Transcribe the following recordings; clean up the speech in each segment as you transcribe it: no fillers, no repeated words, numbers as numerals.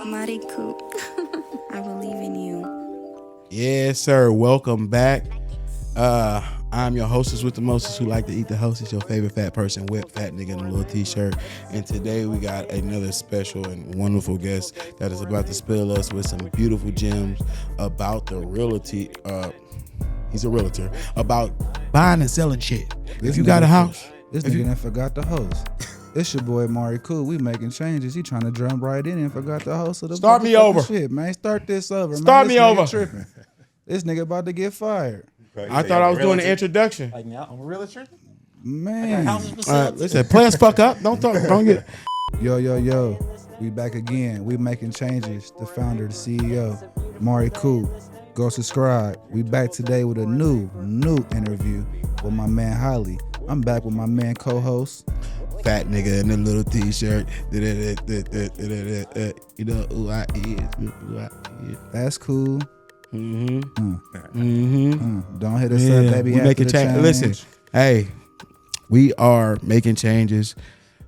Mariku, I believe in you. Yes, sir. Welcome back. I'm your hostess with the mostest who like to eat the hostess, your favorite fat person, whip fat nigga in a little t-shirt. And today we got another special and wonderful guest that is about to spill us with some beautiful gems about the realty. He's a realtor about buying and selling shit. If you got a house, this nigga done forgot the host. It's your boy Mari Cool. We making changes. He trying to jump right in and forgot the host of the Start me over. shit, man. Start this over. Start man. me over. Tripping. This nigga about to get fired. I thought I was doing the introduction. Like now, I'm a realtor. Man. Listen, players fuck up. Don't talk. Don't get. Yo. We back again. We making changes. The founder, the CEO, Mari Cool. Go subscribe. We back today with a new interview with my man Holly. I'm back with my man co-host. Fat nigga in a little t-shirt. You know who I is. That's cool. Mm-hmm. Don't hit us up, baby. We making changes. Listen, hey, we are making changes.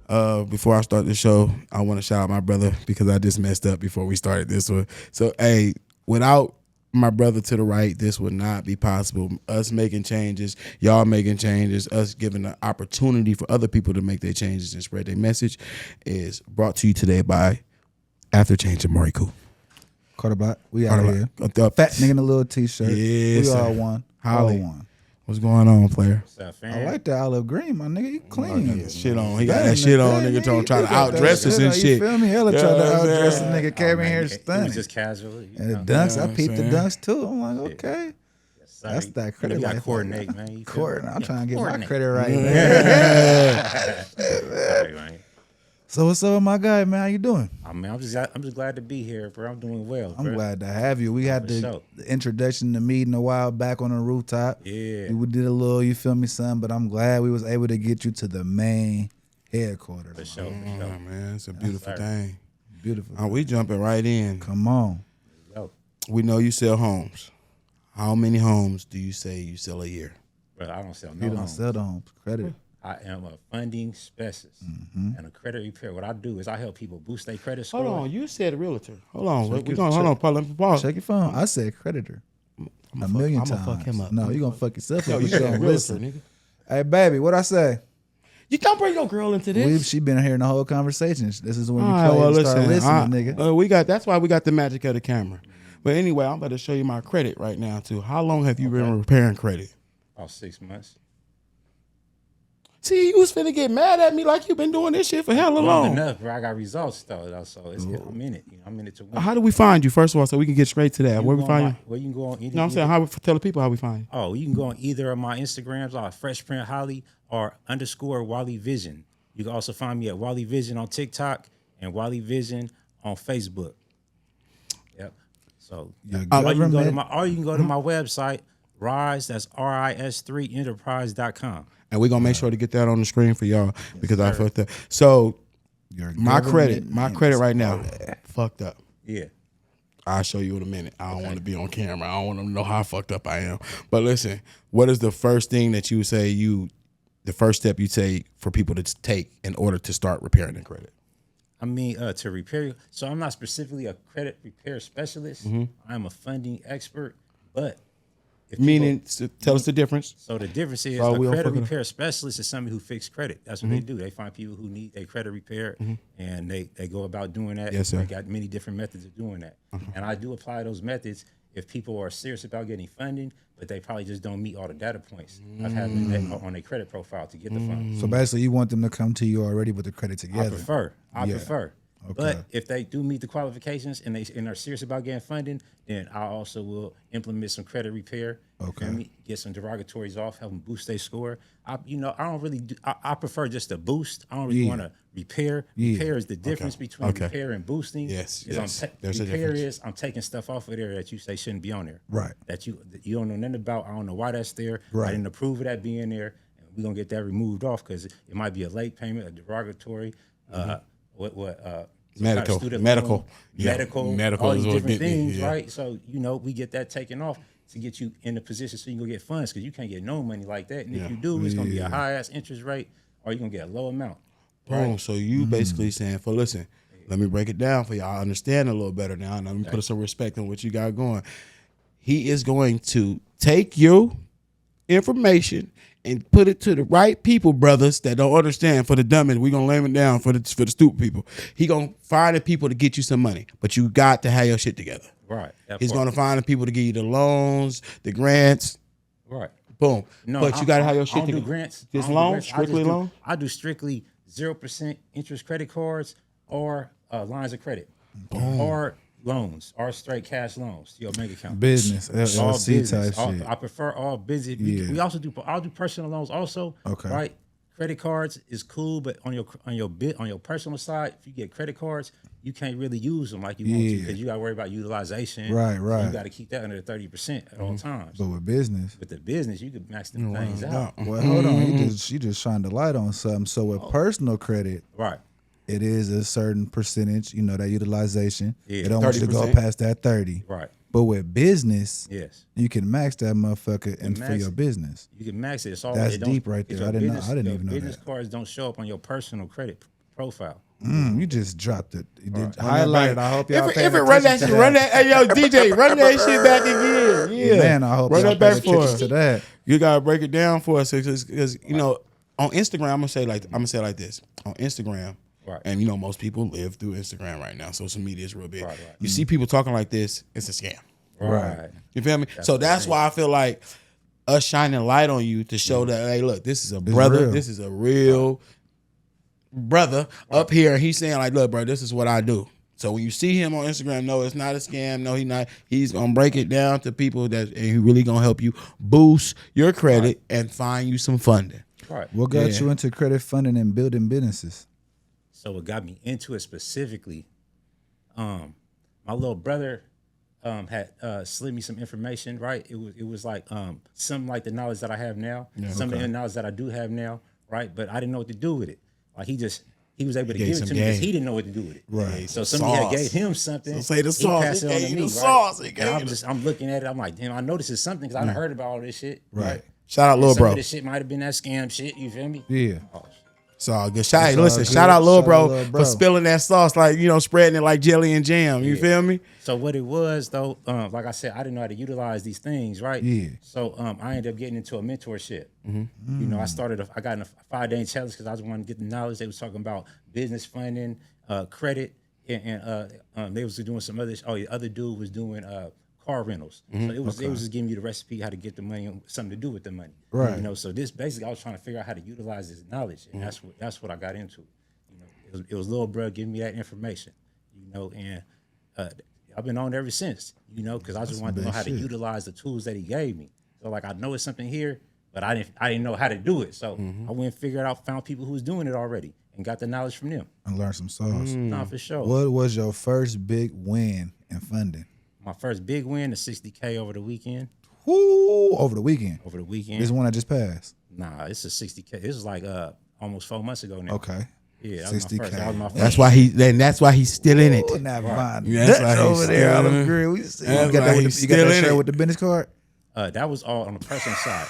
Before I start the show, I want to shout out my brother because I just messed up before we started this one. So, hey, without my brother to the right, this would not be possible. Us making changes, y'all making changes, us giving the opportunity for other people to make their changes and spread their message is brought to you today by After Change and Mari Cool. Quarterback, we out here. Fat nigga in a little t-shirt. Yes, we all one. Holly. All one. What's going on, player? I like that olive green, my nigga. You clean. Shit on. He got that shit on. Nigga trying to outdress us and shit. You feel me? Hella trying to outdress a nigga. Came in here It stunning. was just casual. And the dunks, I peeped the dunks too. I'm like, okay. That's that credit. You got to life. coordinate, man. Coordinate. I'm trying to get my coordinate. credit right, Sorry, man. So what's up with my guy, man? How you doing? I mean, I'm just glad to be here, bro. I'm doing well. I'm bro. glad to have you. We had the introduction, the meeting a while back on the rooftop. Yeah. We did a little, you feel me, son? But I'm glad we was able to get you to the main headquarters. For sure. Man, it's a beautiful thing. Beautiful. We jumping right in. Come on. Yo, We know you sell homes. How many homes do you say you sell a year? bro, I don't sell no You don't homes. sell the homes. Credit. I am a funding specialist and a credit repair. What I do is I help people boost their credit score. Hold on, you said realtor. Hold on, Check we're it- going. Hold on, Paul. Let me pause. Check your phone. I said creditor. A million times. I'ma fuck him up. No, you gonna fuck yourself Yo, up. you You said don't realtor, listen. nigga. Hey, baby, what I say? You don't bring your girl into this. She been here in the whole conversation. This is when you All right, play well, and start listen, listening, nigga. we got. That's why we got the magic of the camera. But anyway, I'm about to show you my credit right now too. How long have you been repairing credit? About 6 months. See, you was finna get mad at me like you've been doing this shit for hella long. enough, bro. I got results though, so I'm in it. I'm in it to win. How do we find you, first of all, so we can get straight to that? Where we find you? Where you can go on. You know what I'm saying? How we tell the people how we find you? Oh, you can go on either of my Instagrams, Fresh Print Holly or _ Wally Vision. You can also find me at Wally Vision on TikTok and Wally Vision on Facebook. Yep. So or you can go to my website, Rise. That's RIS3enterprise.com. And we're gonna make sure to get that on the screen for y'all because I fucked up. So my credit right now fucked up. Yeah. I'll show you in a minute. I don't want to be on camera. I don't want them to know how fucked up I am. But listen, what is the first thing that you say the first step you take for people to take in order to start repairing their credit? I mean, to repair. So I'm not specifically a credit repair specialist. I'm a funding expert, but Tell us the difference. So the difference is So a we don't credit fucking- repair specialist is somebody who fixes credit. That's what they do. They find people who need a credit repair, and they go about doing that. Yes, sir. They got many different methods of doing that. And I do apply those methods if people are serious about getting funding, but they probably just don't meet all the data points of having that on their credit profile to get the funds. So basically, you want them to come to you already with the credit together. I prefer. Okay. But if they do meet the qualifications and they are serious about getting funding, then I also will implement some credit repair. Okay. Feel me? Get some derogatories off, help them boost their score. I don't really do. I prefer just a boost. I don't really want to repair. Repair is the difference between repair and boosting. Yes. There's a difference. I'm taking stuff off of there that you say shouldn't be on there. Right. That you don't know nothing about. I don't know why that's there. Right. I didn't approve of that being there. And we're gonna get that removed off because it might be a late payment, a derogatory. Medical, all these is what different things, yeah. right? So we get that taken off to get you in the position so you can go get funds because you can't get no money like that. And if you do, it's gonna be a high ass interest rate or you're gonna get a low amount. Boom. So you basically saying, let Let me break it down for y'all. I understand a little better now. And let me put some respect on what you got going. He is going to take your information and put it to the right people, brothers, that don't understand. For the dummies, we're going to lay it down for the stupid people. He going to find the people to get you some money, but you got to have your shit together. Right. He's going to find the people to give you the loans, the grants. Right. Boom. No, but you got to have your I shit don't do together. grants. Just I don't do loans? grants. Strictly loans? I do strictly 0% interest credit cards or lines of credit. Or loans or straight cash loans to your bank account. Business, All LLC business. type shit. I prefer all business. Yeah. We also do. I'll do personal loans also. Okay. Right. Credit cards is cool, but on your personal side, if you get credit cards, you can't really use them like you want to because you got to worry about utilization. Right, So right. you got to keep that under 30% at all times. But with business, With the business, you could max them things out. well, hold on, you just shined the light on something. So with personal credit, Right. it is a certain percentage, that utilization. Yeah. They don't want you to go 30%. past that 30. Right. But with business, Yes. you can max that motherfucker and for max your it. business. You can max it. It's all That's it don't- deep right it's there. your I didn't your even know business that. cards don't show up on your personal credit profile. You just dropped it. You did highlight it. I hope y'all If paying it run that attention shit, to run that. Hey, yo, DJ, run that shit back again. Yeah. Man, I hope run y'all that pay back for attention us. to that. You gotta break it down for us because on Instagram, I'm gonna say like this. On Instagram, Right. and most people live through Instagram right now. Social media is real big. Right. You see people talking like this, it's a scam. Right. You feel me? So that's why I feel like us shining light on you to show that, hey, look, this is a brother. real. This is a real brother up here. And he's saying like, look, bro, this is what I do. So when you see him on Instagram, no, it's not a scam. No, he's not. He's gonna break it down to people and he really gonna help you boost your credit and find you some funding. Right. What got Yeah. you into credit funding and building businesses? So what got me into it specifically, my little brother had slid me some information. Right, it was like something like the knowledge that I have now, some of the knowledge that I do have now. Right, but I didn't know what to do with it. Like he was able to Gave give it some to me because game. he didn't know what to do with it. Right. So somebody had Sauce. gave him something. So say the he sauce. passed He it on gave to you me, the right? sauce. He gave And you I'm looking at it. I'm like, damn, I know this is something because I heard about all this shit. Right. Shout out, little Some bro. of this shit might have been that scam shit. You feel me? Yeah. Oh, It's all good. Shout, It's all listen, good. shout out, little Shout out, bro, Lil' Bro. for spilling that sauce, like spreading it like jelly and jam. You feel me? So what it was though, like I said, I didn't know how to utilize these things, right? Yeah. So I ended up getting into a mentorship. I got in a 5-day challenge because I just wanted to get the knowledge. They was talking about business funding, credit, and they was doing some other. Oh, the other dude was doing car rentals. So it was just giving you the recipe how to get the money and something to do with the money. Right. So this basically I was trying to figure out how to utilize this knowledge, and that's what I got into. It was little bro giving me that information. And I've been on ever since. Because I just wanted to know how to utilize the tools that he gave me. So like I know it's something here, but I didn't know how to do it. So I went and figured out, found people who was doing it already, and got the knowledge from them. And learn some sauce. Nah, for sure. What was your first big win in funding? My first big win, the $60K over the weekend. Whoo, over the weekend. Over the weekend. This one I just passed. Nah, it's a $60K. This was like almost 4 months ago now. Okay. Yeah, that was my 60K. first. That was my first. That's why he's still in it. Oh, never mind. Yeah, that's That's why he's over there out still- of grill. We see. That's You got why that with he's the, you got still that in share it. with the business card? That was all on the personal side.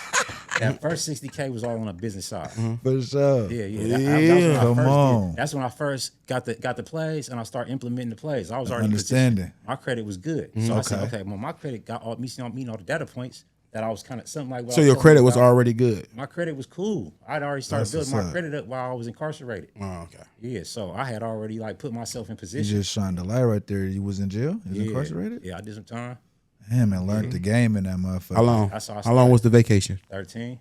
That first $60K was all on the business side. For sure. Yeah. That was when I Come first on. That's when I first got the plays and I started implementing the plays. I was already Understanding. positioned. My credit was good. So I said, Okay. okay, well, my credit got all meeting all the data points that I was kind of something like what So I your told credit you was about. already good. My credit was cool. I'd already started That's building what's my up. credit up while I was incarcerated. Oh, okay. Yeah, so I had already put myself in You position. just shined the light right there. You was in jail? You was incarcerated? Yeah, I did some time. Damn, man, learned the game in that motherfucker. How long? That's how I How long was the vacation? 13.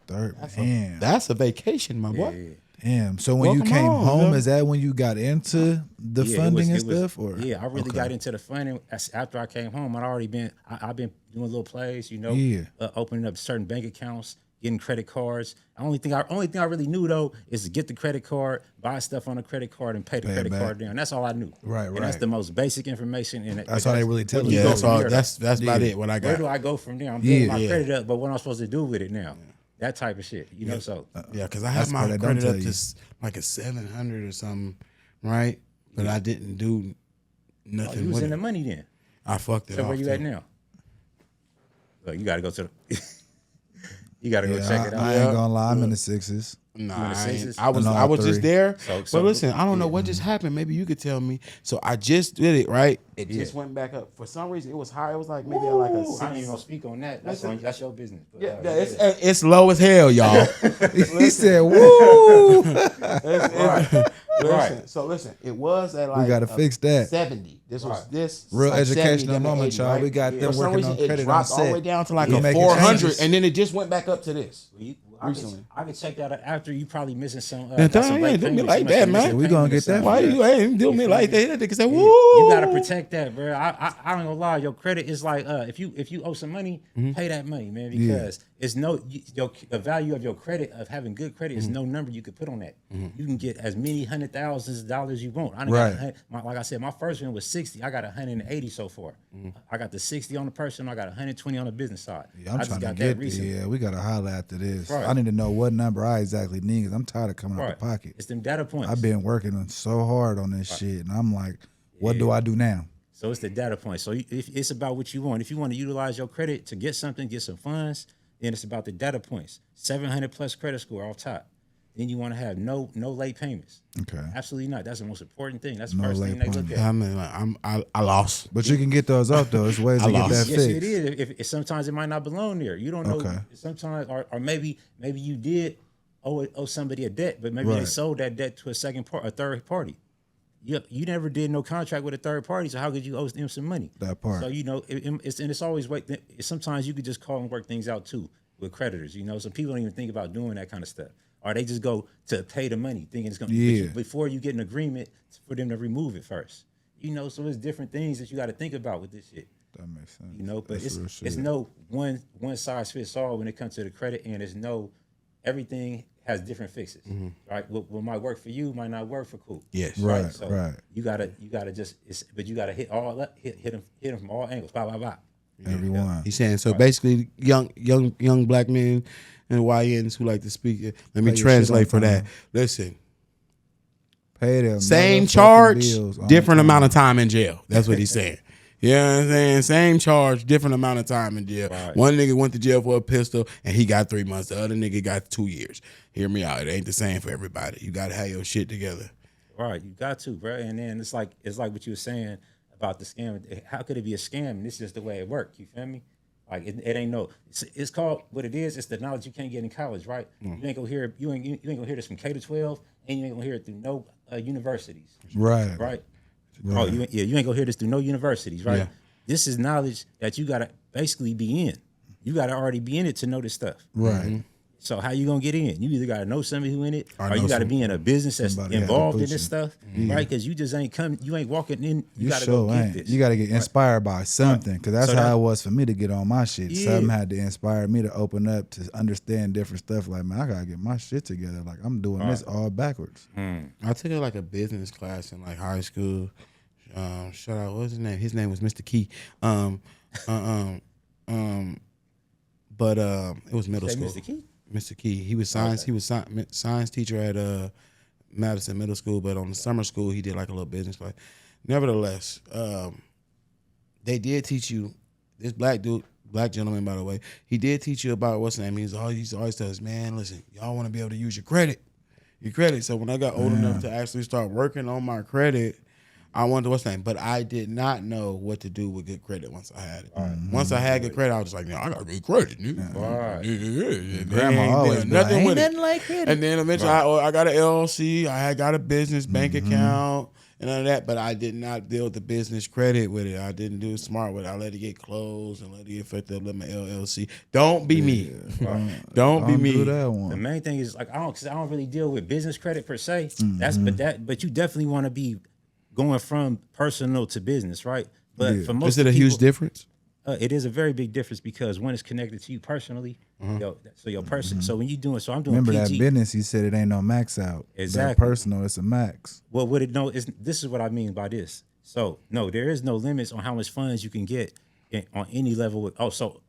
Damn. That's a vacation, my boy. Yeah. Damn. So when you Welcome came home, home, is that when you got into the Yeah, funding and it was- stuff? Or yeah, I really Okay. got into the funding after I came home. I've been doing little plays, Yeah. opening up certain bank accounts, getting credit cards. The only thing I really knew though is to get the credit card, buy stuff on the credit card, and pay the Pay it credit back. card down. That's all I knew. Right, And that's right. the most basic information. And That's how they really tell where do you. you Yeah, go that's from all. here, That's about Yeah. it. What I Where got. do I go from there? I'm building my Yeah. credit up, but what am I supposed to do with it now? That type of shit, So Yeah, because I That's had the part my they don't credit tell up you. to like a 700 or something, right? But I didn't do nothing you was with in it. the money then. I fucked it So off. where you at too. now? Look, you gotta go to the. You gotta go Yeah, check it out. I ain't gonna lie. I'm in the sixes. Nah, You want the I, ain't- sixes? I was No, I was three. just there. So- but listen, I don't know what just happened. Maybe you could tell me. So I just did it, right? It Yeah. just went back up. For some reason, it was high. It was like maybe like a Ooh, six. I ain't even gonna speak on that. That's your business. But, Yeah, it's low as hell, y'all. He said, "Woo." Listen, so listen, it was at like gotta fix that. 70. This was this Real like 70, educational then moment, 80, y'all. right? We got them For some working reason, on it credit on dropped all the way set. down to like We a making 400, changes. and then it just went back up to this. Recently. I could check that out after you probably missing some. Yeah, got some ain't late do me payments. like You must that, be man. missing We gonna payments get or that. Why something. you ain't do me like that? That nigga said, You "Woo!" gotta protect that, bro. I don't gonna lie. Your credit is like if you owe some money, pay that money, man. Because it's the value of your credit of having good credit is no number you could put on that. You can get as many $100,000 you want. I done got Right. like I said, my first one was 60. I got 180 so far. I got the 60 on the personal. I got 120 on the business side. Yeah, I'm I trying just to got get that there. recently. Yeah, we gotta holler after this. Right. I need to know what number I exactly need because I'm tired of coming out the pocket. It's them data points. I've been working so hard on this shit, and I'm like, what do I do now? So it's the data point. So if it's about what you want. If you want to utilize your credit to get something, get some funds, then it's about the data points. 700 plus credit score off top. Then you want to have no late payments. Okay. Absolutely not. That's the most important thing. That's the No first thing late they look payments. at. I mean, like, I lost. But you can get those off though. There's ways to get lost. that Yes, fixed. it is. If sometimes it might not belong there. You don't know. Okay. Sometimes, or maybe you did owe somebody a debt, but maybe they Right. sold that debt to a third party. You never did no contract with a third party, so how could you owe them some money? That part. So it's always sometimes you could just call and work things out too with creditors. Some people don't even think about doing that kind of stuff, or they just go to pay the money, thinking it's gonna. Yeah. Before you get an agreement for them to remove it first. So it's different things that you got to think about with this shit. That makes sense. But That's real it's shit. no one size fits all when it comes to the credit, and everything has different fixes, right? What might work for you might not work for Cool. Yes. Right. So right. you gotta but you gotta hit all up, hit them from all angles, blah blah blah. Everyone. He's saying so. Basically, young black men and YNs who like to speak. Let me Pay your translate shit for on that. time. Listen, Pay them. same motherfucking charge, bills on different time. amount of time in jail. That's what he's saying. You know what I'm saying? Same charge, different amount of time in jail. Right. One nigga went to jail for a pistol and he got 3 months. The other nigga got 2 years. Hear me out. It ain't the same for everybody. You gotta have your shit together. Right, you got to, bro. And then it's like what you were saying about the scam. How could it be a scam? And this is just the way it works. You feel me? Like it ain't no. It's called what it is. It's the knowledge you can't get in college, right? You ain't gonna hear you ain't gonna hear this from K to 12, and you ain't gonna hear it through no universities, Right. right? Oh, you ain't gonna hear this through no universities, right? Yeah. This is knowledge that you gotta basically be in. You gotta already be in it to know this stuff. Right. So how you gonna get in? You either gotta know somebody who in it, or know you gotta be in a business that's somebody had to involved in push this you. stuff, right? Because you just ain't you ain't walking in. You gotta sure go get ain't. this. You got to get inspired by something because that's So how that- it was for me to get on my shit. Yeah. Something had to inspire me to open up to understand different stuff. Like, man, I got to get my shit together. Like, I'm doing this all backwards. I took like a business class in like high school. Shout out, what's his name? His name was Mr. Key. But it was middle Say school. Mr. Key? Mr. Key. He was science. He was science teacher at Madison Middle School. But on the summer school, he did like a little business class. Nevertheless, they did teach you. This black gentleman, by the way, he did teach you about what's the name. He always tells us, man, listen, y'all want to be able to use your credit. So when I got old enough to actually start working on my credit, I wanted what's the name, but I did not know what to do with good credit once I had it. Once I had good credit, I was just like, I got good credit, nigga. Right. Grandma always be like, nothing ain't with nothing it. like credit. And then eventually, I got an LLC. I had got a business bank account and all of that, but I did not build the business credit with it. I didn't do smart with it. I let it get closed and let it get affected. Let my LLC. Don't be me. Don't be me. Do that The one. main thing is like I don't really deal with business credit per se. But you definitely want to be going from personal to business, right? But for most Is it a of the huge people, difference? it is a very big difference because one is connected to you personally. So your person. So when you doing, so I'm doing Remember PG. that business? He said it ain't no max out. Exactly. That personal, it's a max. Well, what it know is this is what I mean by this. So no, there is no limits on how much funds you can get on any level. With so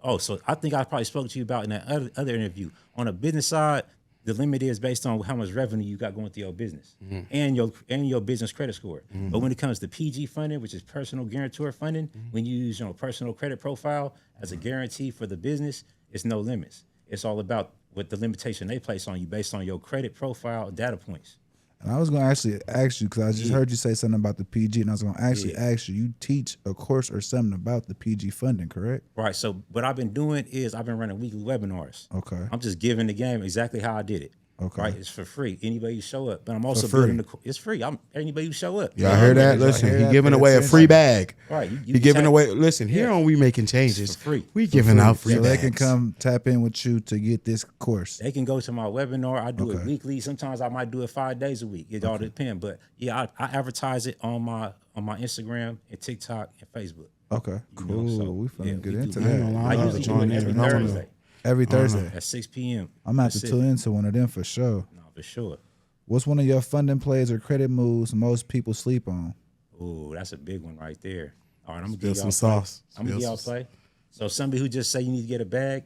I think I probably spoke to you about in that other interview. On a business side, the limit is based on how much revenue you got going through your business and your business credit score. But when it comes to PG funding, which is personal guarantor funding, when you use personal credit profile as a guarantee for the business, it's no limits. It's all about with the limitation they place on you based on your credit profile data points. And I was going to actually ask you, because I just heard you say something about the PG, and I was going to actually ask you, you teach a course or something about the PG funding, correct? Right. So what I've been doing is I've been running weekly webinars. Okay. I'm just giving the game exactly how I did it. Okay. Right. It's for free. Anybody who show up. But I'm also free. building it's free. Anybody who show up. Y'all hear that? Listen, he giving away a free bag. Right. He giving away. Listen, here on We Making Changes, for free. we giving out free So bags. they can come tap in with you to get this course. They can go to my webinar. I do it weekly. Sometimes I might do it 5 days a week. It all depends. But yeah, I advertise it on my Instagram and TikTok and Facebook. Okay, cool. know, so, we finna get we into do that. I usually do it every Thursday Every Thursday. at 6 p.m. I'm going to have to tune into one of them for sure. No, for sure. What's one of your funding plays or credit moves most people sleep on? Ooh, that's a big one right there. All right, I'm gonna Spill give y'all some sauce. I'm gonna give y'all a play. So somebody who just say you need to get a bag,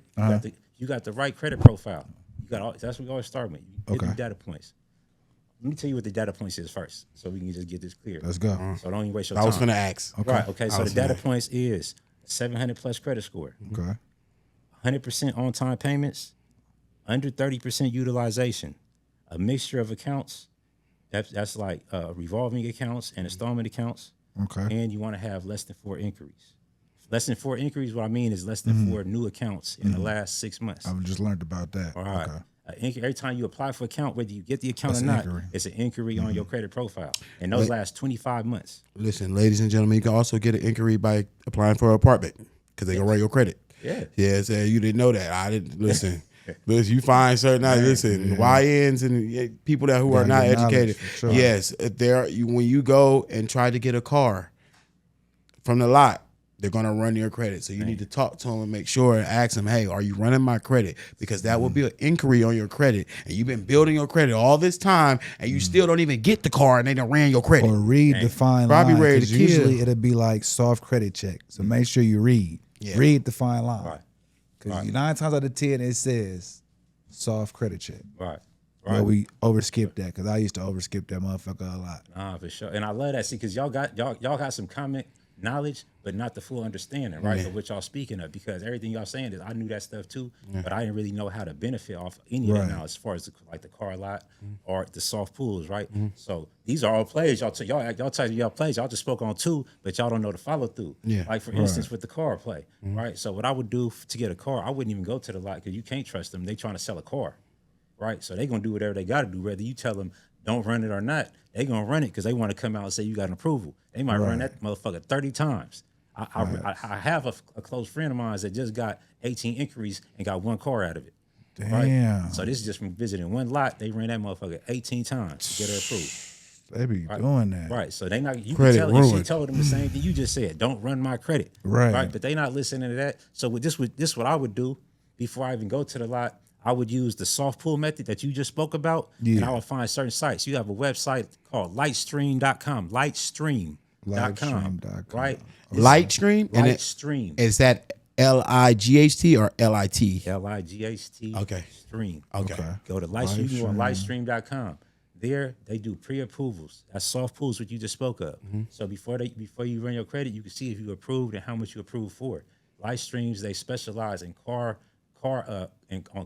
you got the right credit profile. You got all. That's what we always start with. You get the data points. Let me tell you what the data points is first, so we can just get this clear. Let's go. So don't even waste your I time. was finna ask. Right. Okay. So I the was data finna- points is 700 plus credit score, Okay. 100% on time payments, under 30% utilization, a mixture of accounts. That's like revolving accounts and installment accounts. Okay. And you want to have less than 4 inquiries. Less than 4 inquiries, what I mean is less than 4 new accounts in the last 6 months. I've just learned about that. All right. Okay. Every time you apply for account, whether you get the account That's or an not, inquiry. it's an inquiry on your credit profile. And those last 25 months. Listen, ladies and gentlemen, you can also get an inquiry by applying for an apartment because they gonna run your credit. Yeah. Yeah, so you didn't know that. I didn't listen. Listen, you find certain YNs and people that who are not get knowledge, educated. for sure. Yes, when you go and try to get a car from the lot, they're gonna run your credit. So you need to talk to them and make sure and ask them, hey, are you running my credit? Because that will be an inquiry on your credit. And you've been building your credit all this time and you still don't even get the car and they done ran your credit. Or read the fine Probably line. ready 'cause to kill. usually it'll be like soft credit check. So make sure you read. Yeah. Read the fine line. Right. Because 9 times out of 10 it says soft credit check. Right. But we overskip that because I used to overskip that motherfucker a lot. Nah, for sure. And I love that. See, because y'all got some common knowledge, but not the full understanding, right, of what y'all speaking of. Because everything y'all saying is, I knew that stuff too, but I didn't really know how to benefit off any of that now, as far as like the car lot or the soft pools, right? So these are all plays y'all tell y'all plays. Y'all just spoke on 2, but y'all don't know the follow through. Yeah. Like for instance, with the car play, right? So what I would do to get a car, I wouldn't even go to the lot because you can't trust them. They trying to sell a car, right? So they gonna do whatever they got to do, whether you tell them don't run it or not. They gonna run it because they want to come out and say you got an approval. They might run that motherfucker 30 times. I have a close friend of mine that just got 18 inquiries and got 1 car out of it. Damn. Right? So this is just from visiting one lot. They ran that motherfucker 18 times to get her approved. They be doing that. Right. So they not you Credit can tell and she ruined. told them the same thing you just said. Don't run my credit. Right. But they not listening to that. So with this what I would do before I even go to the lot. I would use the soft pull method that you just spoke about, and I would find certain sites. You have a website called lightstream.com, lightstream.com, right? Lightstream? And Lightstream. is that LIGHT or LIT? LIGHT. Okay. Stream. Okay. Go to Lightstream. You go on lightstream.com. There, they do pre-approvals. That's soft pulls, what you just spoke of. So before you run your credit, you can see if you approved and how much you approved for. Lightstreams, they specialize in on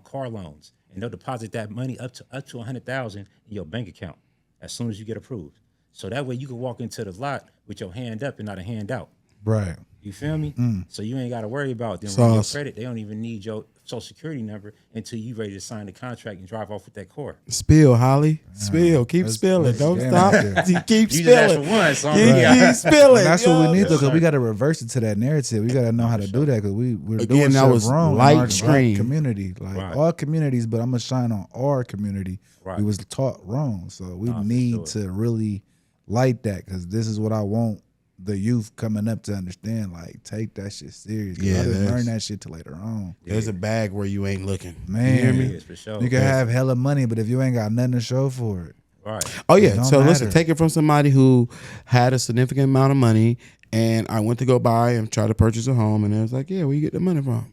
car loans, and they'll deposit that money up to $100,000 in your bank account as soon as you get approved. So that way you can walk into the lot with your hand up and not a hand out. Right. You feel me? So you ain't got to worry about them running your Sauce. credit. They don't even need your social security number until you ready to sign the contract and drive off with that car. Spill, Holly. Spill. Keep spilling. Don't damn stop. right You keep You just asked spilling. for one, so I'm Keep spilling. That's what we need yo. though, because we got to reverse it to that narrative. We got to know how to do that because we're Again, doing that stuff was wrong in light our stream. community, like Right. all communities. But I'm gonna shine on our community. Right. We was taught wrong, so we need to really light that because this is what I want the youth coming up to understand. Like, take that shit serious. 'Cause Yeah, I didn't that's- learn that shit till later on. There's a bag where you ain't looking. Man, You hear me? Yes, for sure. you can have hella money, but if you ain't got nothing to show for it, Right. Oh yeah. don't So listen, matter. take it from somebody who had a significant amount of money, and I went to go buy and try to purchase a home, and it was like, yeah, where you get the money from?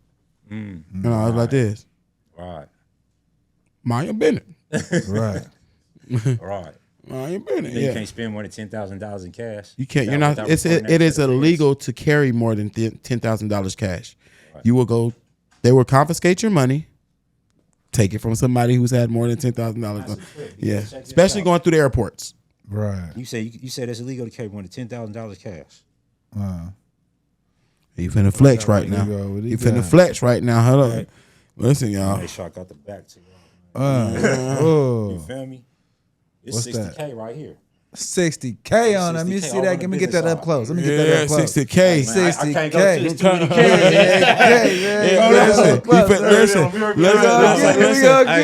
And I was like this, Right. mind your business. right? Right. Mind your business. You Yeah. can't spend more than $10,000 in cash. You can't. You're without not. reporting that It to is the feds. illegal to carry more than $10,000 cash. You will go. They will confiscate your money, take it from somebody who's had more than $10,000. That's a trip. Yeah, Check this especially out. going through the airports. Right. You said it's illegal to carry more than $10,000 cash. You finna flex right There now. you go. What he You finna got? flex right now. Hold on. Right. Listen, y'all. Make sure I got the back to you. You Oh, feel me? It's What's 60K right here. 60K on him. You 60K see all that? on Let the me get that business up side. close. Let me get that Yeah, up close. 60K. Man, I can't go to this too many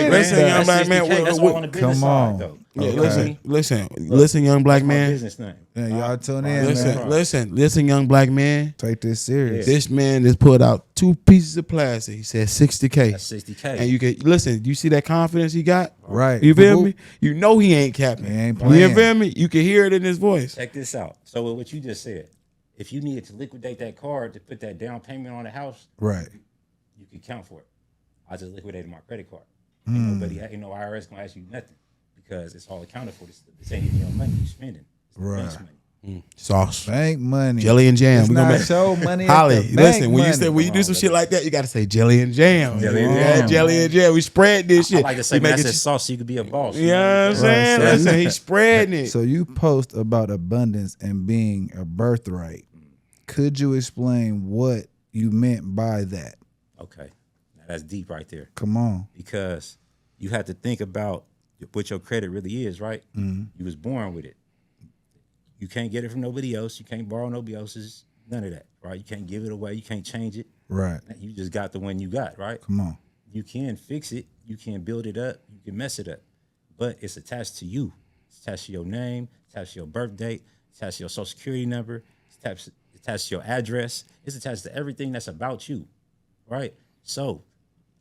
Listen, young black man. That's all on the business Come on. side, though. Yeah, listen, young black That's my man. business name. Yeah, y'all tune in, man. Listen, young black man. Take this serious. This man just pulled out 2 pieces of plastic. He said 60K. That's 60K. And you can listen. You see that confidence he got? Right. You feel Boop, me? You know he ain't capping. He ain't You playing. feel me? You can hear it in his voice. Check this out. So with what you just said, if you needed to liquidate that card to put that down payment on the house, Right. you could count for it. I just liquidated my credit card. Hmm. Ain't no IRS gonna ask you nothing because it's all accounted for. This ain't even your money you spending. It's the Right. bank's money. Sauce. Bank money. Jelly and jam. It's We gonna not make show money. Holly, at the listen, bank when you money. say when you do some shit like that, you gotta say jelly and jam. Jelly and Yeah, jam. jelly and jam. We spread this shit. I like to say, We man, make that's it- a sauce so you could be a boss. You know what I'm saying? Right. Listen, he's spreading it. So you post about abundance and being a birthright. Could you explain what you meant by that? Okay. Now that's deep right there. Come on. Because you have to think about what your credit really is, right? Mm-hmm. You was born with it. You can't get it from nobody else. You can't borrow nobody else's. None of that, right? You can't give it away. You can't change it. Right. You just got the one you got, right? Come on. You can fix it. You can build it up. You can mess it up. But it's attached to you. It's attached to your name. It's attached to your birth date. It's attached to your social security number. It's attached to your address. It's attached to everything that's about you, right? So,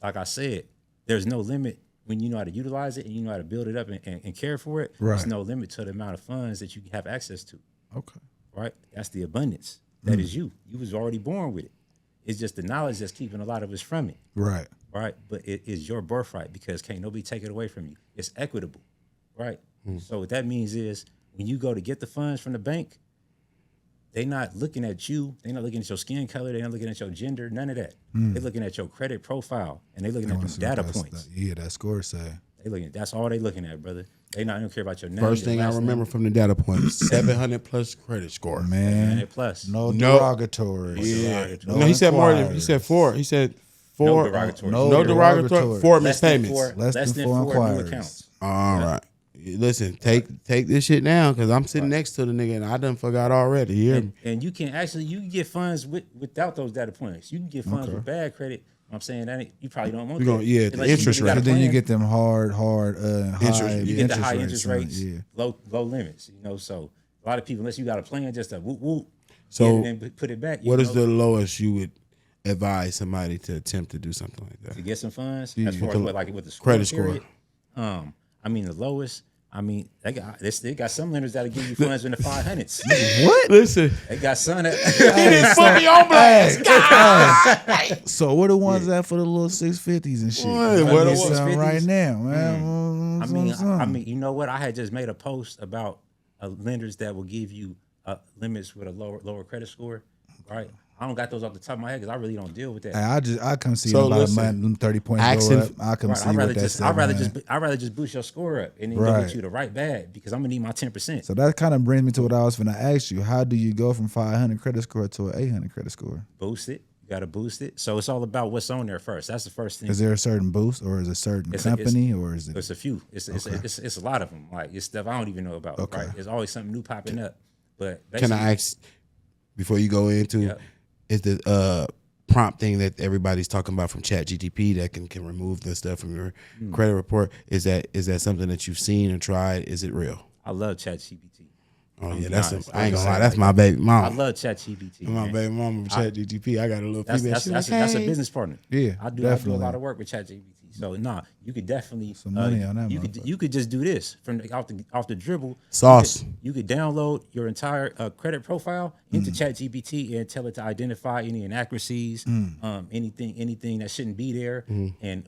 like I said, there's no limit when you know how to utilize it and you know how to build it up and care for it. Right. There's no limit to the amount of funds that you have access to, Okay. right? That's the abundance. That is you. You was already born with it. It's just the knowledge that's keeping a lot of us from it, Right. right? But it is your birthright because can't nobody take it away from you. It's equitable, right? So what that means is when you go to get the funds from the bank, they not looking at you. They're not looking at your skin color. They're not looking at your gender. None of that. They're looking at your credit profile and they looking at the data points. Yeah, that score say. They looking. That's all they looking at, brother. They not don't care about your name. First your thing I last remember name. from the data points, 700 plus credit score. Man, And plus, no No. derogatories. Yeah. No No, he said more than he inquiries. said 4. He said 4. No derogatories. No derogatory. derogatories. 4 less than mispayments. four, Less less than than four 4 new inquiries. accounts. All right. Listen, take this shit down because I'm sitting next to the nigga and I done forgot already. You hear me? And you can get funds without those data points. You can get funds with bad credit. I'm saying that you probably don't want We gonna- that. yeah, the Unless you interest really got rate. a But then you plan. get them hard, high Interest- You get the high interest on it, rates, Yeah. low limits. You know, so a lot of people, unless you got a plan, just to whoop whoop, So and then put it back. What is the lowest you would advise somebody to attempt to do something like to that? get some funds Yeah, as far with as the what, like with the score credit score. period? I mean the lowest. I mean they got some lenders that'll give you funds in the 500s. What? Listen, They got some that put me on blast. So what the ones at for the little 650s and shit? What? I What need the something 650s? right now, man. I mean, you know what? I had just made a post about lenders that will give you limits with a lower credit score, right? I don't got those off the top of my head because I really don't deal with that. I come see So about listen, them 30 points accent- go up. I come Right, see what that's I'd rather just boost your score up and then go Right. get you the right bag because I'm gonna need my 10%. So that kind of brings me to what I was finna ask you. How do you go from 500 credit score to an 800 credit score? Boost it. You gotta boost it. So it's all about what's on there first. That's the first thing. Is there a certain boost, or is it a certain company, or is it? It's a few. It's a lot of them. Like it's stuff I don't even know about. Okay. Right? There's always something new popping up. But Can I ask before you go into Yeah. is the prompt thing that everybody's talking about from ChatGPT that can remove the stuff from your credit report? Is that something that you've seen and tried? Is it real? I love ChatGPT. Oh I'm yeah, be that's honest. I ain't gonna I'm lie. That's my baby I mom. love ChatGPT. My man. baby mom with ChatGPT. I got a little That's female. that's She that's, like, that's a hey. business partner. Yeah, I do definitely. a lot of work with ChatGPT. So you could definitely Some money on that motherfucker. you could just do this from off the dribble. Sauce. You could download your entire credit profile into ChatGPT and tell it to identify any inaccuracies, anything that shouldn't be there, and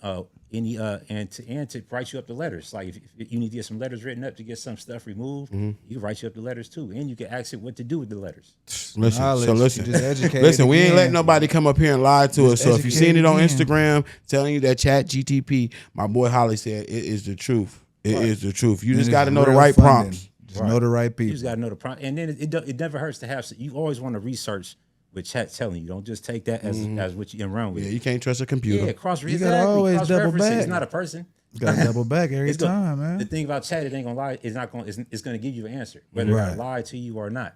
any and to write you up the letters. Like if you need to get some letters written up to get some stuff removed, you can write you up the letters too, and you can ask it what to do with the letters. Listen, Knowledge. so listen, You just educated listen. We ain't again. letting nobody come up here and lie to us. Just So if you seen it on educated Instagram telling you that Chat GTP, my boy Holly said it is the truth. It is the truth. You And just it's got to know the real right funding. prompts. Just know the right You people. just got to know the prompt, and then it never hurts to have. You always want to research with Chat telling you. Don't just take that as what you can run with. Yeah, you can't trust a computer. Yeah, cross You gotta always double cross-reference it. back. It's not a person. You got to double back every It's gonna- time, man. The thing about Chat, it ain't gonna lie. It's not gonna. It's gonna give you an answer, whether Right. it lie to you or not.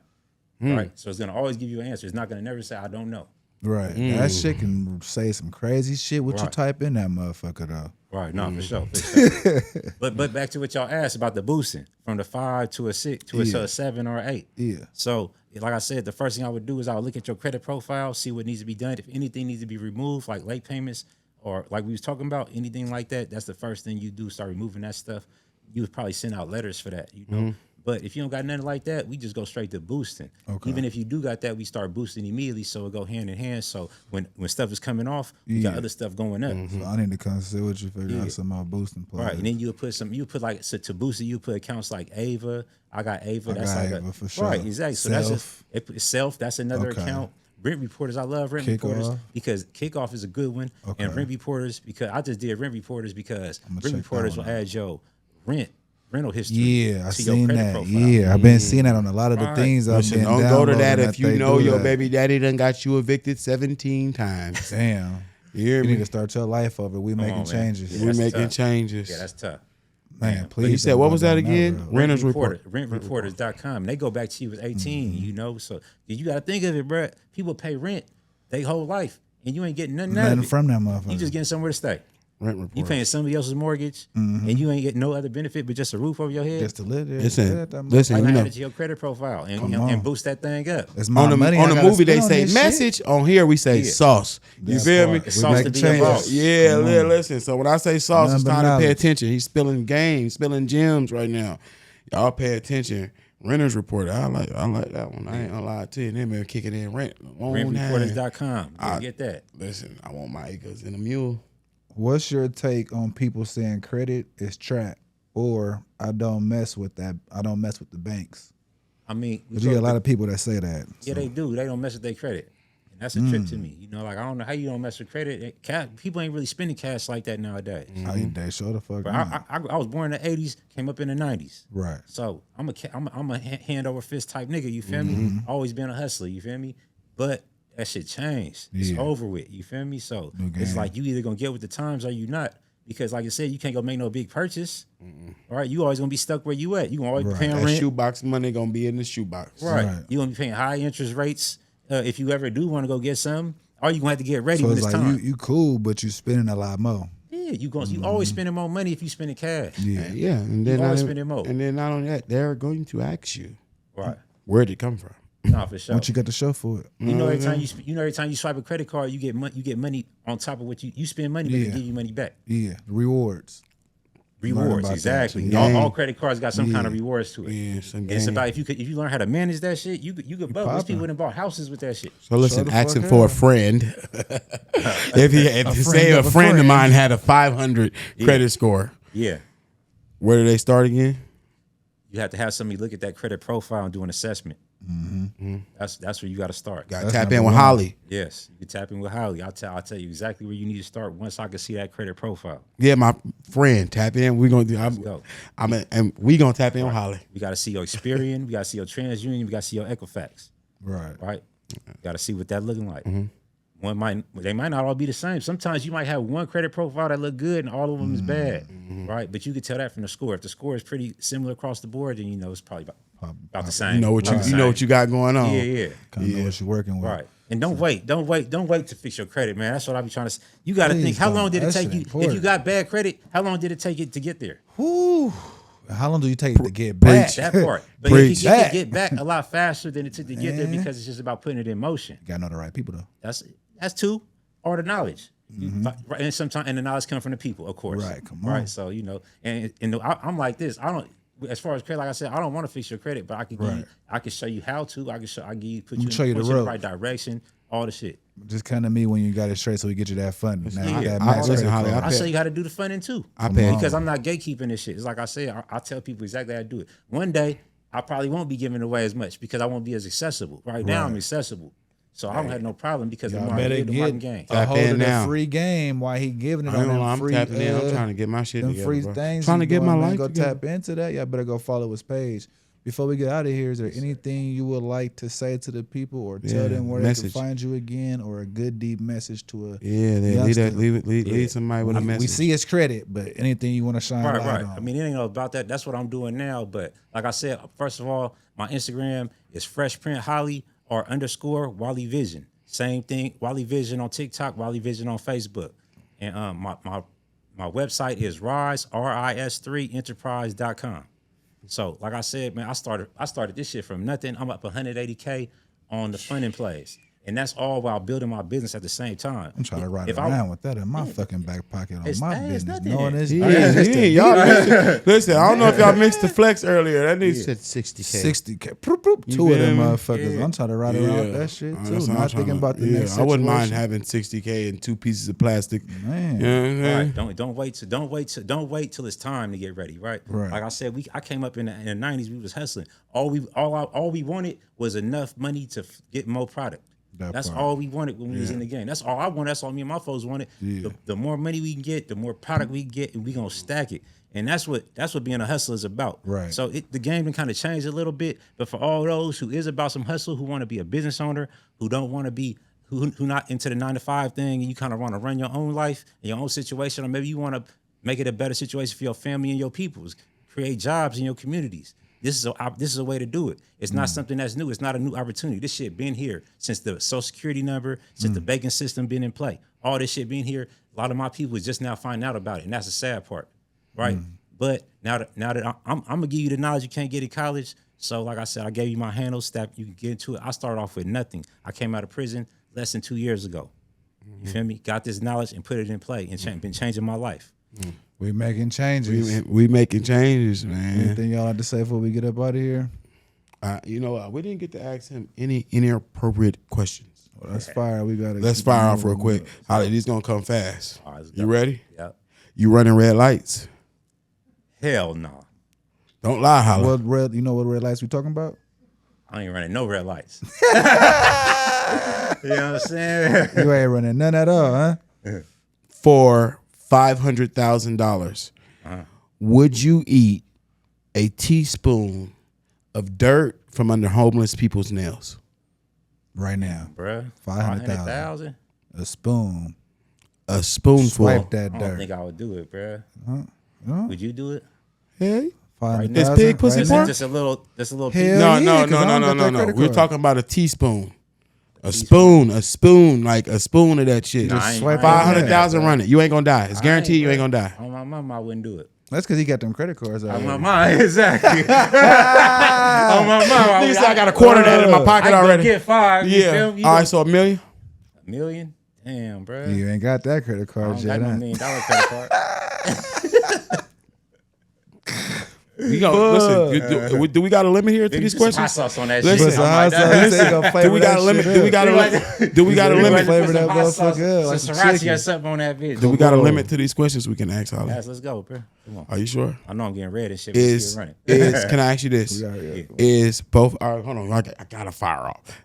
Right. So it's gonna always give you an answer. It's not gonna never say I don't know. Right. That shit can say some crazy shit what you Right. type in that motherfucker, though. Right. No, for sure. For sure. but back to what y'all asked about the boosting from the 5 to a 6 to a 7 or 8. Yeah. So like I said, the first thing I would do is I would look at your credit profile, see what needs to be done. If anything needs to be removed, like late payments or like we was talking about, anything like that, that's the first thing you do. Start removing that stuff. You would probably send out letters for that, you know. But if you don't got nothing like that, we just go straight to boosting. Okay. Even if you do got that, we start boosting immediately, so it go hand in hand. So when stuff is coming off, you got other stuff going up. So I need to come sit with you, figure out some more boosting plays. Right, and then you put like so to boost it, you put accounts like Ava. I got Ava. I that's got like Ava for sure. Right, exactly. So Self. that's just self. That's another Okay. account. Rent reporters. I love rent Kickoff. reporters because kickoff is a good one. Okay. And rent reporters because I just did rent reporters because I'ma rent check that reporters will one out. add your rental history. Yeah, I to your seen credit that. profile. Yeah, I've been seeing that on a lot of the Right. things I've Listen, been don't go to that downloading if you they know do your that. baby daddy done got you evicted 17 times. Damn. You hear You need me? to start your life over. We making on, man. changes. Yeah. We're that's making tough. changes. Yeah, that's tough. Man, please. You said don't what go was that down again? road. Renters report. Rentreporters.com. And they go back to you as 18, you know. So you got to think of it, bro. People pay rent their whole life, and you ain't getting nothing out of Nothing it. from that motherfucker. You just getting somewhere to stay. Rent You report. paying somebody else's mortgage, and you ain't getting no other benefit but just a roof over your head. just to live there. Listen, live at that listen, Like, you add know, it to your credit profile and, Come on. and boost that thing up. It's my on the money. I gotta movie they spend on say this shit. message. On here we say Yeah. sauce. You That feel part. me? It's We sauce making to be a changes. boss. Yeah, Come on. listen. So when I say sauce, it's Nothing but time to pay knowledge. attention. He's spilling game, spilling gems right now. Y'all pay attention. Renters report. I like that one. I ain't gonna lie to you. They been kicking in rent. Rentreporters.com. I- Get that. Listen, I want my acres and a mule. What's your take on people saying credit is trap, or I don't mess with that? I don't mess with the banks. I mean, But you got a lot of people that say that. yeah, so. they do. They don't mess with their credit. And that's a trip to me. You know, like I don't know how you don't mess with credit. People ain't really spending cash like that nowadays. They show the fuck But not. I was born in the 80s, came up in the 90s. Right. So I'm a hand over fist type nigga. You feel me? Always been a hustler. You feel me? But that shit changed. It's Yeah. over with. You feel me? So New it's game. like you either gonna get with the times or you not. Because like I said, you can't go make no big purchase. All right, you always gonna be stuck where you at. You gonna always be Right. paying That rent. shoebox money gonna be in the shoebox. Right. Right. You gonna be paying high interest rates. If you ever do want to go get something, or you gonna have to get ready So when it's it's like time. you cool, but you spending a lot more. Yeah, you always spending more money if you spending cash. Yeah. Yeah, and then always not, spending more. and then not only that, they're going to ask you Right. where'd it come from. Nah, for sure. What you got to show for it? You know, every time you swipe a credit card, you get money on top of what you spend money, but they Yeah. give you money back. Yeah, rewards. Learn Rewards, about that exactly. too. All Yeah. credit cards got some kind of rewards to it. Yeah, some It's game. about if you learn how to manage that shit, you could buck. There's poppin'. people that bought houses with that shit. So listen, the asking fuck for a up. friend. if say friend a of a friend of friend. mine had a 500 credit score, Yeah, where do they start again? you have to have somebody look at that credit profile and do an assessment. That's where you got to start. Got to That's tap in number with one. Holly. Yes, you can tap in with Holly. I'll tell you exactly where you need to start once I can see that credit profile. Yeah, my friend, tap in. We're gonna do. go. And we gonna tap in with Holly. We got to see your Experian. We got to see your TransUnion. We got to see your Equifax. Right. Right? Got to see what that looking like. They might not all be the same. Sometimes you might have one credit profile that look good and all of them is bad, right? But you can tell that from the score. If the score is pretty similar across the board, then you know it's probably about the same. You know what you know what you got going on. Yeah. Kind of know what you're working with. Right. And don't wait to fix your credit, man. That's what I be trying to. You got to Please think. How long don't. did it That take shit you? If important. you got bad credit, how long did it take it to get there? Whew. How long do you take it to get back? Preach. That part. But Preach. if you get back a lot faster than it took to get there because it's just about putting it in motion. You gotta know the right people though. That's two, or the knowledge. Right, and sometimes the knowledge comes from the people, of course. Right, come on. Right, so I'm like this. I don't. As far as credit, like I said, I don't want to fix your credit, but I can give you, Right. I can show you how to. I can give you put I'ma you show you the in the road. right direction. all the shit. Just come to me when you got it straight so we get you that funding. Now you Yeah. got max Listen, credit Holly, card. I show you how to do the funding too. I pay Because I'm not gatekeeping this shit. It's like I said, I tell people exactly how to do it. One day, I probably won't be giving away as much because I won't be as accessible. Right now, I'm accessible. So I don't have no problem because the Y'all more I better give, the more I can get gain. a Tap hold in of the now. free game while he giving it I on ain't gonna lie, them I'm free. tapping in. I'm trying to get my shit them together, free bro. things. Trying to you get my doing, man, life Go together. tap into that. Y'all better go follow his page. Before we get out of here, is there anything you would like to say to the people or tell them where message. they can find you again, or a good deep message to a Yeah, youngster? lead somebody with a message. We see his credit, but anything you want to shine light Right. on? I mean, it ain't about that. That's what I'm doing now. But like I said, first of all, my Instagram is Fresh Print Holly or _ Wally Vision. Same thing, Wally Vision on TikTok, Wally Vision on Facebook. And my website is ris3enterprise.com. So, like I said, man, I started this shit from nothing. I'm up 180K on the funding plays. And that's all while building my business at the same time. I'm trying to ride If around with that in my fucking back pocket on my it's business. nothing. Knowing this, Y'all listen, I don't know if y'all mixed the flex earlier. That nigga said 60K. 60K, two of them feel me? motherfuckers. I'm trying to ride around with that shit too. That's what I'm Not trying thinking to- about the next I situation. wouldn't mind having 60K and 2 pieces of plastic. Man. You know what I'm saying? Right. Don't wait till it's time to get ready. Right. Right. Like I said, I came up in the 90s. We was hustling. All we wanted was enough money to get more product. That's part. all we wanted when we was in the game. That's all I wanted. That's all me and my folks wanted. Yeah. The more money we can get, the more product we can get, and we gonna stack it. And that's what being a hustler is about. Right. So the game can kind of change a little bit. But for all those who is about some hustle, who want to be a business owner, who don't want to be who not into the 9-to-5 thing, and you kind of want to run your own life and your own situation, or maybe you want to make it a better situation for your family and your peoples, create jobs in your communities. This is a way to do it. It's not something that's new. It's not a new opportunity. This shit been here since the Social Security number, since the banking system been in play. All this shit been here. A lot of my people is just now finding out about it, and that's the sad part, right? But now that I'm gonna give you the knowledge you can't get in college. So like I said, I gave you my handle, step. You can get into it. I started off with nothing. I came out of prison less than 2 years ago. You feel me? Got this knowledge and put it in play, and been changing my life. We making changes. We making changes, man. Anything y'all like to say before we get up out of here? You know what? We didn't get to ask him any inappropriate questions. Well, let's fire. We gotta. Let's keep fire it off real moving. quick. Holly, these gonna come fast. All right, let's You go. ready? Yep. You running red lights? Hell no. Don't lie, Holly. What red? You know what red lights we talking about? I ain't running no red lights. You know what I'm saying? You ain't running none at all, huh? For $500,000, would you eat a teaspoon of dirt from under homeless people's nails? Right now, Bruh. 500,000. A spoon. A spoonful. Swipe that I don't dirt. think I would do it, bruh. Huh? Would you do it? Hey. 500,000 Is pig pussy right pork? now? Just a little Hell piece. No, yeah, 'cause I don't got that no. credit We're card. talking about a teaspoon. A spoon, like a spoon of that shit. Nah, I ain't- swipe I ain't- 500,000, run it. You ain't gonna die. It's guaranteed you ain't gonna die. On my mama, I wouldn't do it. That's because he got them credit cards out On my here. mama, exactly. On my mama, Nigga said I got a quarter of that in my pocket I already. get 5. You Yeah. feel me? You All go- right, so $1 million. $1 million? Damn, bruh. You ain't got that credit I card don't yet, got no huh? $1 million credit card. You gonna listen? Do we got a limit here to Maybe these put some hot questions? sauce on that Listen, shit. Put some something hot like that. sauce. They gonna flavor Do we got that a limit? shit Do we up. got a limit? Do we got a He limit? like flavor Put that some hot motherfucker sauce, up like some some sriracha or chicken. something on that bitch. Do we got a limit to these questions we can ask, Holly? Guys, let's go, bro. Come on. Are you sure? I know I'm getting red and shit. But Is still running. can I ask you this? Is both? All right, hold on. I gotta fire off.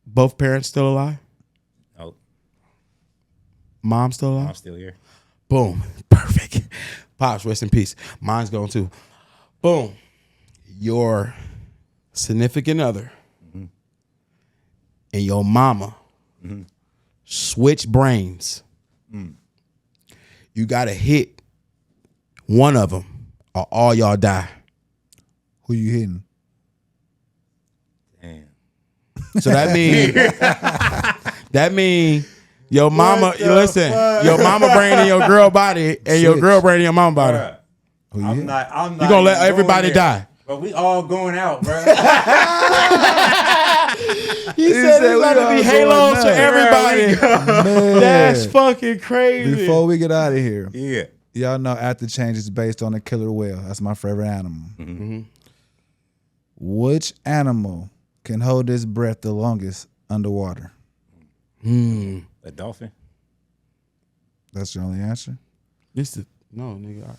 Both parents still alive? Oh, Mom still alive? I'm still here. Boom. Perfect. Pops, rest in peace. Mine's going too. Boom. Your significant other and your mama switch brains. You got to hit one of them or all y'all die. Who you hitting? Damn. So that mean your mama, your mama brain in your girl body and your girl brain in your mama body. Bruh, Who you I'm hitting? not. I'm not. You gonna let even everybody going there. die. But we all going out, bro. He said said it's we got to all be going halos nuts. for everybody. Man. That's fucking crazy. Before we get out of here, Yeah. y'all know After Change is based on a killer whale. That's my favorite animal. Which animal can hold its breath the longest underwater? A dolphin. That's your only answer? No, nigga.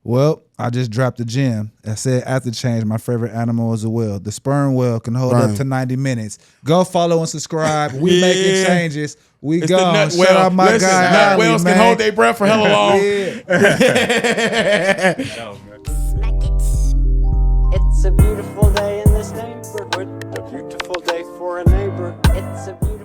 Well, I just dropped a gem. I said after change, my favorite animal is a whale. The sperm whale can hold up to 90 minutes. Go follow and subscribe. We making changes. We It's gone. the nut Shout whale. out my Listen, guy, nut Holly, whales man. can hold their breath for hella long. It's a beautiful day in this neighborhood, a beautiful day for a neighbor. It's a beautiful